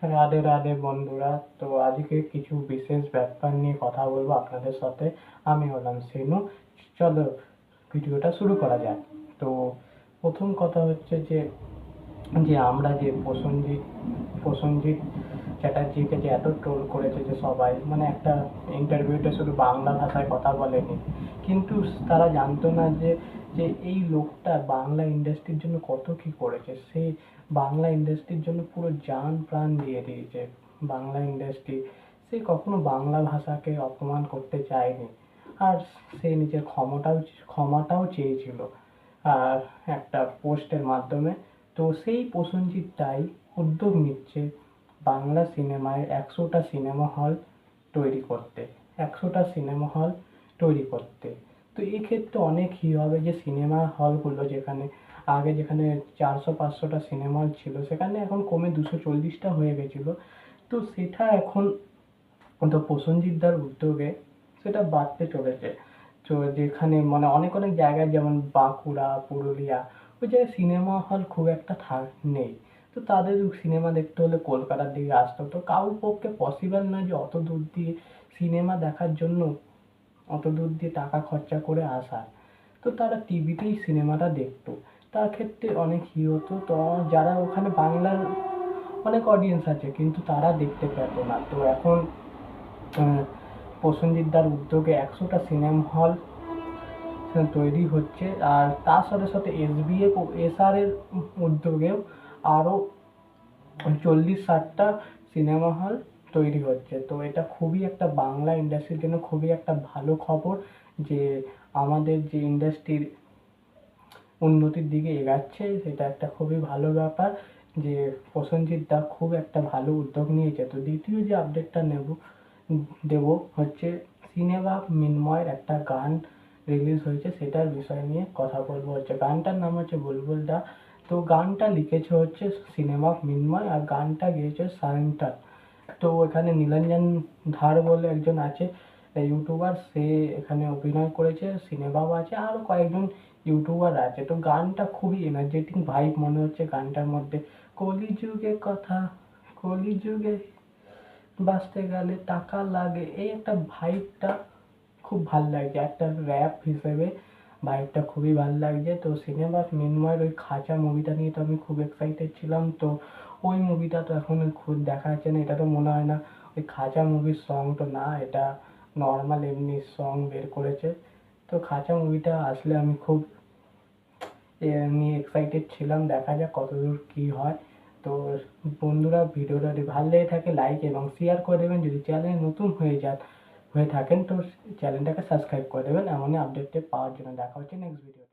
রাধে রাধে বন্ধুরা। তো আজকে কিছু বিশেষ ব্যাপার নিয়ে কথা বলবো আপনাদের সাথে। আমি হলাম সিনু। চলো ভিডিওটা শুরু করা যাক। তো প্রথম কথা হচ্ছে যে যে আমরা যে প্রসেনজিৎ চ্যাটার্জিকে যে এত ট্রোল করেছে, যে সবাই মানে একটা ইন্টারভিউতে শুধু বাংলা ভাষায় কথা বলেনি, কিন্তু তারা জানতো না যে যে এই লোকটা বাংলা ইন্ডাস্ট্রির জন্য কত কি করেছে। সে বাংলা ইন্ডাস্ট্রির জন্য পুরো জান প্রাণ দিয়ে দিয়েছে। বাংলা ইন্ডাস্ট্রি, সে কখনো বাংলা ভাষাকে অপমান করতে চায়নি। আর সে নিজের ক্ষমাটাও চেয়েছিল আর একটা পোস্টের মাধ্যমে। তো সেই প্রসেনজিৎটাই উদ্যোগ নিচ্ছে বাংলা সিনেমায় 100টা সিনেমা হল তৈরি করতে। 100টা সিনেমা হল তৈরি করতে। তো এক্ষেত্রে অনেক হবে যে সিনেমা হলগুলো যেখানে 400-500টা সিনেমা হল ছিল, সেখানে এখন কমে 240টা হয়ে গেছিল। তো সেটা এখন তো প্রসেনজিৎদার উদ্যোগে সেটা বাড়তে চলেছে। তো যেখানে মানে অনেক অনেক জায়গায়, যেমন বাঁকুড়া, পুরুলিয়া, ওই জায়গায় সিনেমা হল খুব একটা নেই। তো তাদের সিনেমা দেখতে হলে কলকাতার দিকে আসতে হতো। কারোর পক্ষে পসিবল নয় যে অত দূর দিয়ে সিনেমা দেখার জন্য অত দূর দিয়ে টাকা খরচা করে আসা। তো তারা টিভিতেই সিনেমাটা দেখতো। তার ক্ষেত্রে অনেক হতো। তো যারা ওখানে বাংলার অনেক অডিয়েন্স আছে, কিন্তু তারা দেখতে পেত না। তো এখন প্রসেনজিৎদার উদ্যোগে 100টা সিনেমা হল তৈরি হচ্ছে। আর তার সাথে সাথে এসআর এর উদ্যোগেও আরও 40-60টা সিনেমা হল তৈরি হচ্ছে। তো এটা খুবই একটা বাংলা ইন্ডাস্ট্রির জন্য খুবই একটা ভালো খবর, যে আমাদের যে ইন্ডাস্ট্রির উন্নতির দিকে এগাচ্ছে, সেটা একটা খুবই ভালো ব্যাপার যে প্রসেনজিৎ দা খুব একটা ভালো উদ্যোগ নিয়েছে। তো দ্বিতীয় যে আপডেটটা দেব হচ্ছে সিনেমা মিনময়ের একটা গান রিলিজ হয়েছে, সেটার বিষয় নিয়ে কথা বলবো। গানটার নাম হচ্ছে বুলবুল দা। তো গানটা লিখেছে হচ্ছে সিনেমা মিনময়, আর গানটা গেয়েছে সায়ন্তাল। তো এখানে নীলাঞ্জন ধার বলে একজন আছে ইউটিউবার, সে এখানে অভিনয় করেছে। সিনেমাও আছে, আরো কয়েকজন ইউটিউবার আছে। তো গানটা খুবই এনার্জেটিক ভাইব মনে হচ্ছে গানটার মধ্যে। কলিযুগে কথা, কলিযুগে বাঁচতে গেলে টাকা লাগে, এই একটা ভাইবটা খুব ভাল লাগছে। একটা র্যাপ হিসেবে ভাইবটা খুবই ভাল লাগছে। তো সিনেমা মিনময়ের ওই খাঁচা মুভিটা নিয়ে তো আমি খুব এক্সাইটেড ছিলাম। তো ওই মুভিটা তো এখন খুব দেখা যাচ্ছে না। এটা তো মনে হয় না ওই খাঁচা মুভির সং তো না, এটা নর্মাল এমনি সং বের করেছে। তো খাঁচা মুভিটা আসলে আমি খুব নিয়ে এক্সাইটেড ছিলাম। দেখা যাক কতদূর কি হয়। তো বন্ধুরা, ভিডিওটা যদি ভালো লেগে থাকে লাইক এবং শেয়ার করে দেবেন। যদি চ্যানেল নতুন হয়ে থাকেন তো চ্যানেলটাকে সাবস্ক্রাইব করে দেবেন এমনই আপডেট পাওয়ার জন্য। দেখা হচ্ছে নেক্সট ভিডিও।